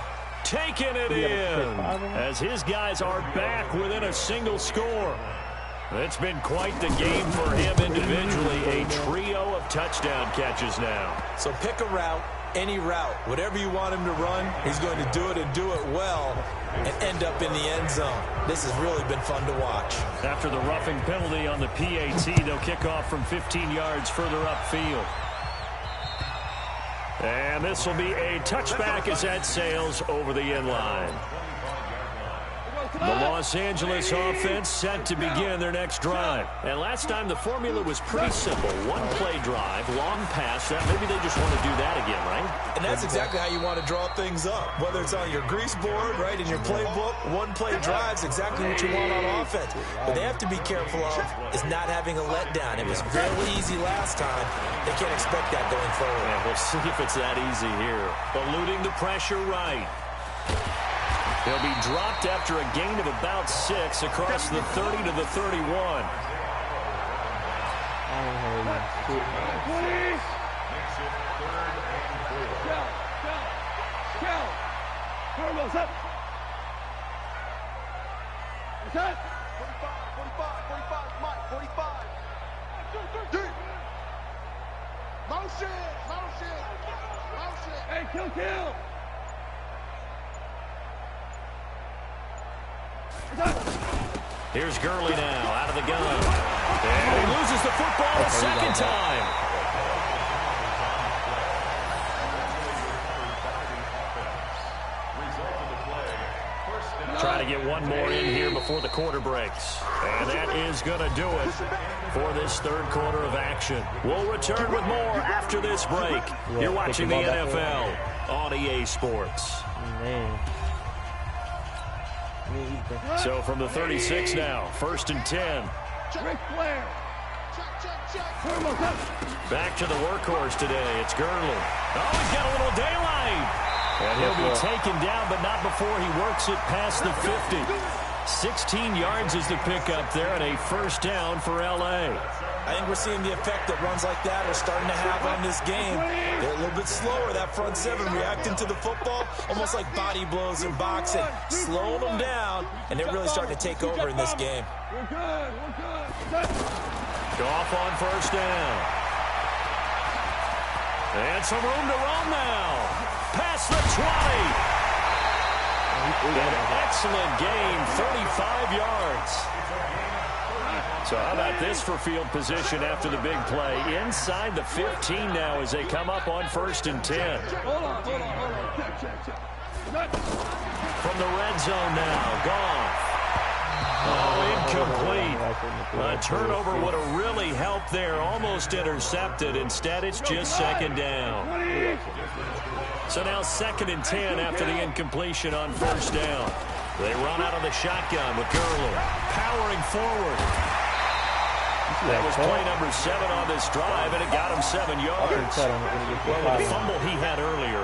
taking it in as his guys are back within a single score. It's been quite the game for him individually. A trio of touchdown catches now. So pick a route, any route. Whatever you want him to run, he's going to do it and do it well and end up in the end zone. This has really been fun to watch. After the roughing penalty on the PAT, they'll kick off from 15 yards further upfield. And this will be a touchback as that sails over the end line. The Los Angeles offense set to begin their next drive. And last time the formula was pretty simple. One-play drive, long pass. Maybe they just want to do that again, right? And that's exactly how you want to draw things up. Whether it's on your grease board, right, in your playbook, one-play drive's exactly what you want on offense. But they have to be careful of is not having a letdown. It was fairly easy last time. They can't expect that going forward. Yeah, we'll see if it's that easy here. Eluding the pressure right. He'll be dropped after a gain of about 6 across the 30 to the 31. Hey, kill! Here's Gurley now, out of the gun. And he loses the football a second time. Try to get one more in here before the quarter breaks. And that is going to do it for this third quarter of action. We'll return with more after this break. You're watching the NFL on EA Sports. So from the 36 now, 1st and 10. Back to the workhorse today. It's Gurley. Oh, he's got a little daylight. And he'll be taken down, but not before he works it past the 50. 16 yards is the pickup there, and a 1st down for L.A. I think we're seeing the effect that runs like that are starting to have on this game. They're a little bit slower, that front 7 reacting to the football, almost like body blows in boxing, slowing them down, and they're really starting to take over in this game. Goff on 1st down. And some room to run now. Past the 20. An excellent game, 35 yards. So how about this for field position after the big play? Inside the 15 now as they come up on 1st and 10. from the red zone now. Goff. Oh, incomplete. A turnover would have really helped there. Almost intercepted. Instead, it's just second down. So now 2nd and 10 after the incompletion on first down. They run out of the shotgun with Gurley. Powering forward. That was play number 7 on this drive, and it got him 7 yards. Well, the fumble he had earlier,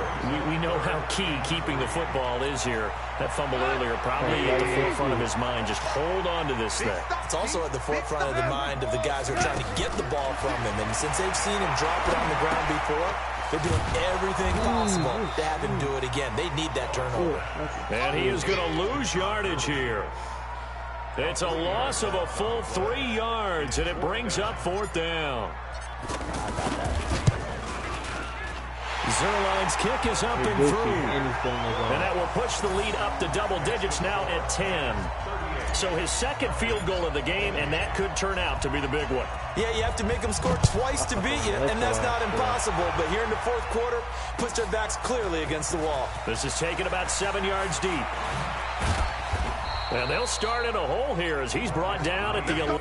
we know how key keeping the football is here. That fumble earlier probably at the forefront of his mind. Just hold on to this thing. It's also at the forefront of the mind of the guys who are trying to get the ball from him. And since they've seen him drop it on the ground before, they're doing everything possible to have him do it again. They need that turnover. And he is going to lose yardage here. It's a loss of a full 3 yards, and it brings up 4th down. Zerline's kick is up and through. And that will push the lead up to double digits now at 10. So his 2nd field goal of the game, and that could turn out to be the big one. Yeah, you have to make them score twice to beat you, and that's not impossible. But here in the 4th quarter, puts their backs clearly against the wall. This is taken about 7 yards deep. And they'll start in a hole here as he's brought down at the 11.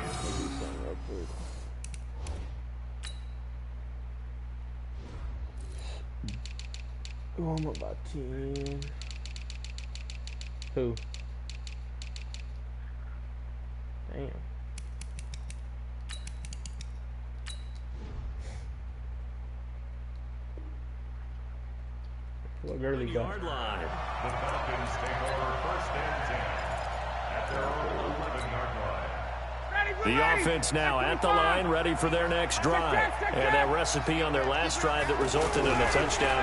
Oh, I'm about 10. Who? Damn. What Gurley got? Yard line. The Falcons take over 1st and 10 at their own 11-yard line. The offense now at the line, ready for their next drive. And that recipe on their last drive that resulted in a touchdown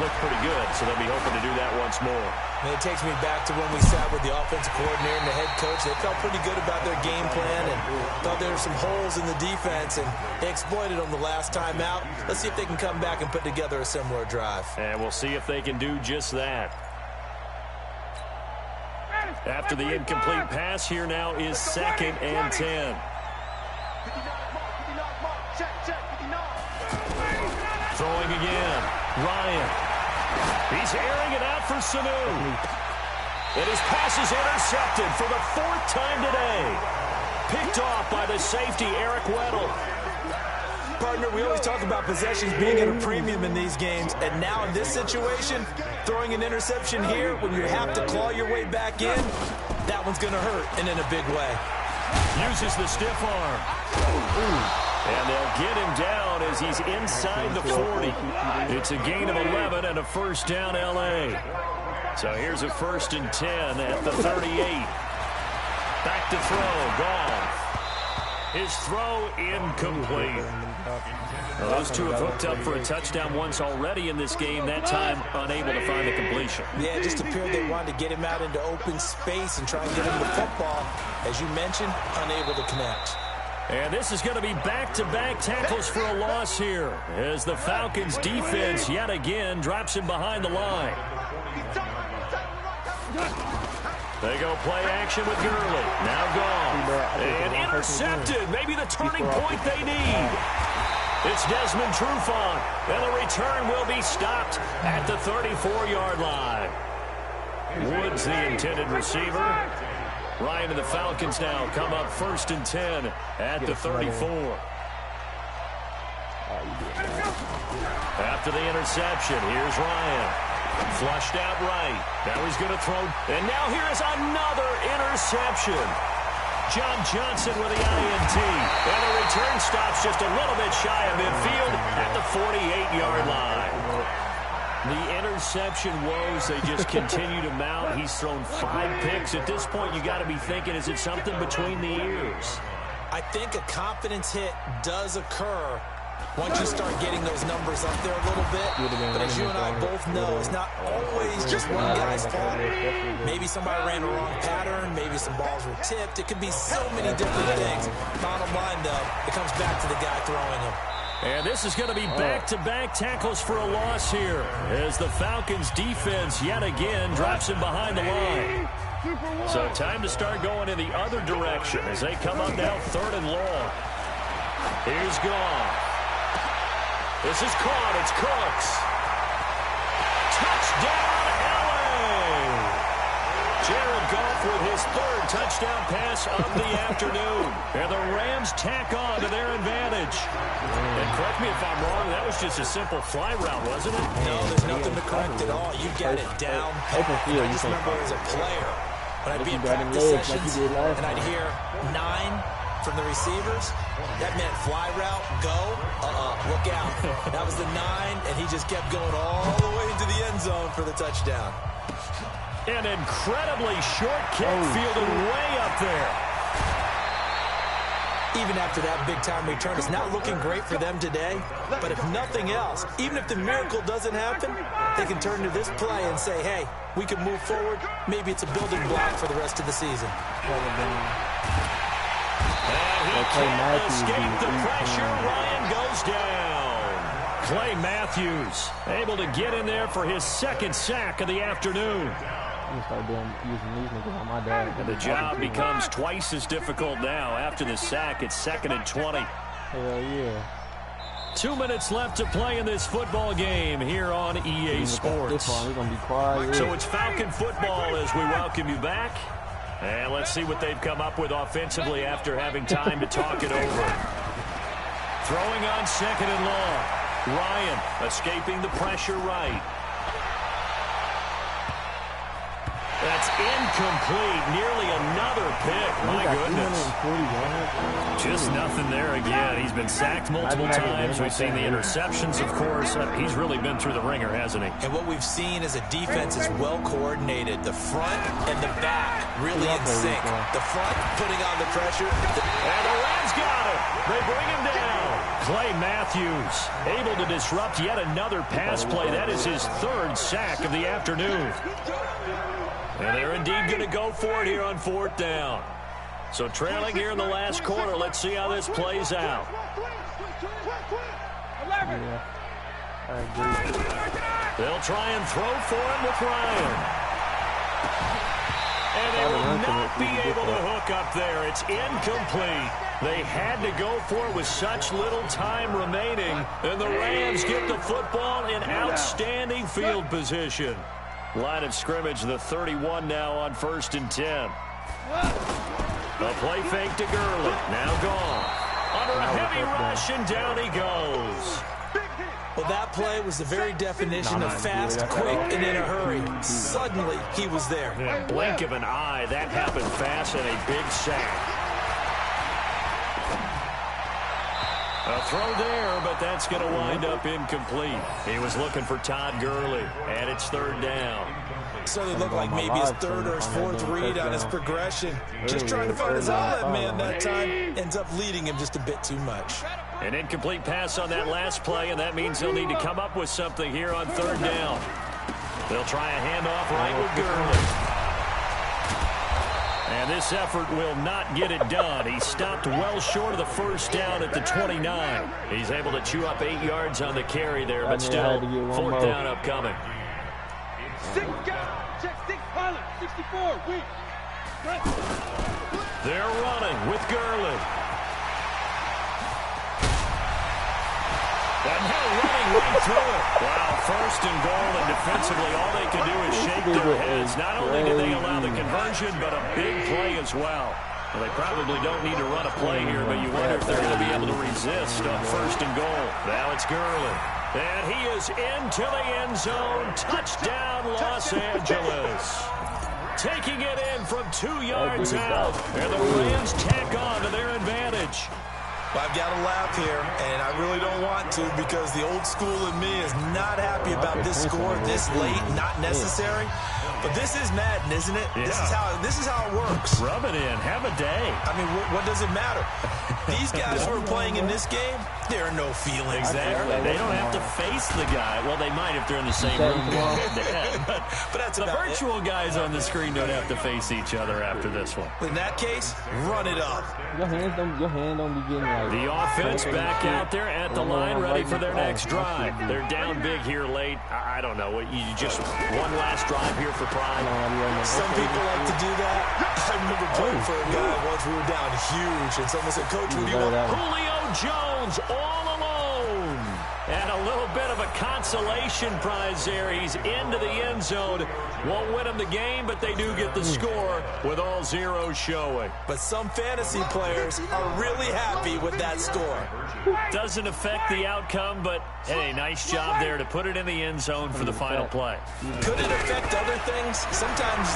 looked pretty good, so they'll be hoping to do that once more. And it takes me back to when we sat with the offensive coordinator and the head coach. They felt pretty good about their game plan and thought there were some holes in the defense, and they exploited them the last time out. Let's see if they can come back and put together a similar drive. And we'll see if they can do just that. After the incomplete pass, here now is 2nd and 10. Throwing again. Ryan. He's airing it out for Sanu. And his pass is intercepted for the 4th time today. Picked off by the safety, Eric Weddle. Partner, we always talk about possessions being at a premium in these games, and now in this situation, throwing an interception here when you have to claw your way back in, that one's going to hurt, and in a big way. Uses the stiff arm. And they'll get him down as he's inside the 40. It's a gain of 11 and a 1st down L.A. So here's a 1st and 10 at the 38. Back to throw. Goff. His throw incomplete. Well, those two have hooked up for a touchdown once already in this game, that time unable to find the completion. Yeah, it just appeared they wanted to get him out into open space and try and get him the football. As you mentioned, unable to connect. And this is going to be back-to-back tackles for a loss here as the Falcons defense yet again drops him behind the line. They go play action with Gurley. Now gone. And intercepted. Maybe the turning point they need. It's Desmond Trufant. And the return will be stopped at the 34-yard line. Woods, the intended receiver. Ryan and the Falcons now come up 1st and 10 at the 34. After the interception, here's Ryan. Flushed out right. Now he's going to throw. And now here is another interception. John Johnson with the INT. And the return stops just a little bit shy of midfield at the 48-yard line. The interception woes, they just continue to mount. He's thrown 5 picks. At this point, you got to be thinking, is it something between the ears? I think a confidence hit does occur once you start getting those numbers up there a little bit. But as you and I both know, it's not always just one guy's fault. Maybe somebody ran a wrong pattern. Maybe some balls were tipped. It could be so many different things. Bottom line, though, it comes back to the guy throwing them. And this is going to be back-to-back tackles for a loss here as the Falcons defense yet again drops him behind the line. So time to start going in the other direction as they come up now 3rd and long. Here's Goff. This is caught. It's Cooks. Touchdown, L.A. Jared Goff with his third touchdown pass of the afternoon. And the Rams tack on to their advantage. And correct me if I'm wrong, that was just a simple fly route, wasn't it? No, there's nothing to correct at all. You got it down. I just remember as a player, when I'd be in practice sessions, and I'd hear 9 from the receivers, that meant fly route, go, look out. That was the 9, and he just kept going all the way into the end zone for the touchdown. An incredibly short kick fielded way up there. Even after that big-time return, it's not looking great for them today. But if nothing else, even if the miracle doesn't happen, they can turn to this play and say, hey, we can move forward. Maybe it's a building block for the rest of the season. And he can't escape the pressure. Ryan goes down. Clay Matthews able to get in there for his second sack of the afternoon. And the job becomes twice as difficult now. After the sack, it's 2nd and 20. Hell yeah. 2 minutes left to play in this football game here on EA Sports. So it's Falcon football as we welcome you back. And let's see what they've come up with offensively after having time to talk it over. Throwing on 2nd and long. Ryan escaping the pressure right. That's incomplete. Nearly another pick. My goodness. Just nothing there again. He's been sacked multiple times. We've seen the interceptions, of course. He's really been through the ringer, hasn't he? And what we've seen is a defense is well coordinated. The front and the back really in sync. The front putting on the pressure. And the Rams got him. They bring him down. Clay Matthews able to disrupt yet another pass play. That is his 3rd sack of the afternoon. And they're indeed going to go for it here on 4th down. So trailing here in the last quarter. Let's see how this plays out. Yeah, I agree. They'll try and throw for him with Ryan. And they will not be able to hook up there. It's incomplete. They had to go for it with such little time remaining. And the Rams get the football in outstanding field position. Line of scrimmage, the 31 now on 1st and 10. A play fake to Gurley. Now gone. Under a heavy rush, and down he goes. Well, that play was the very definition of fast, quick, and in a hurry. Suddenly, he was there. In a blink of an eye, that happened fast and a big sack. A throw there, but that's going to wind up incomplete. He was looking for Todd Gurley, and it's 3rd down. So it looked like maybe his 3rd or his 4th read on his progression. Just trying to find his outlet man that time. Ends up leading him just a bit too much. An incomplete pass on that last play, and that means he'll need to come up with something here on 3rd down. They'll try a handoff right with Gurley. And this effort will not get it done. He stopped well short of the 1st down at the 29. He's able to chew up 8 yards on the carry there, but still, 4th down upcoming. 6 guys. Check 6 pilot. 64. Weak. They're running with Gurley. And now running right through it. Wow, 1st and goal, and defensively all they can do is shake their heads. Not only did they allow the conversion, but a big play as well. Well, they probably don't need to run a play here, but you wonder if they're going to be able to resist on 1st and goal. Now it's Gurley. And he is into the end zone. Touchdown, Los Angeles. Taking it in from 2 yards out. And the Rams tack on to their advantage. Well, I've got to laugh here, and I really don't want to because the old school in me is not happy about this score this late, not necessary. But this is Madden, isn't it? Yeah. This is how it works. Rub it in. Have a day. I mean, what does it matter? These guys who are playing in this game, there are no feelings there. They don't have to face the guy. Well, they might if they're in the same room. but that's the virtual guys on the screen don't have to face each other after this one. In that case, run it up. Your hand don't be getting like... The offense back out there at the line, ready for their next drive. They're down big here late. I don't know. You just one last drive here for pride. Some people like to do that. I remember playing for a guy once. We were down huge, and someone said, "Coach, what do you want?" Julio Jones all alone. And a little bit of a consolation prize there. He's into the end zone. Won't win him the game, but they do get the score with all zeros showing. But some fantasy players are really happy with that score. Doesn't affect the outcome, but, hey, nice job there to put it in the end zone for the final play. Could it affect other things? Sometimes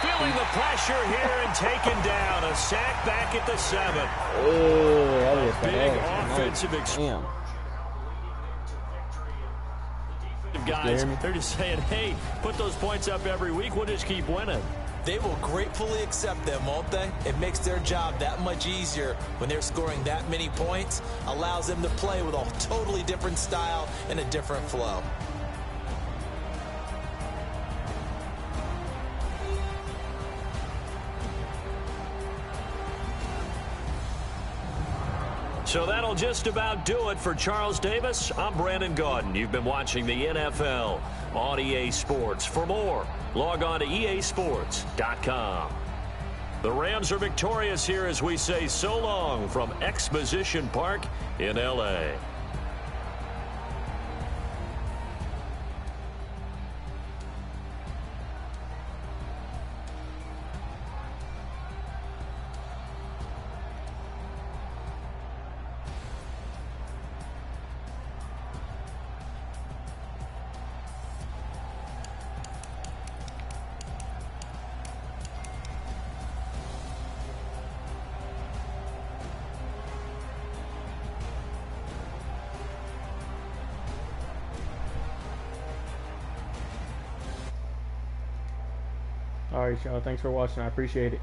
feeling the pressure here and taken down. A sack back at the 7. Oh, that is Big offensive experience. Guys, they're just saying, hey, put those points up every week. We'll just keep winning. They will gratefully accept them, won't they? It makes their job that much easier when they're scoring that many points. Allows them to play with a totally different style and a different flow. So that'll just about do it for Charles Davis. I'm Brandon Gaudin. You've been watching the NFL on EA Sports. For more, log on to easports.com. The Rams are victorious here as we say so long from Exposition Park in L.A. All right, y'all. Thanks for watching. I appreciate it.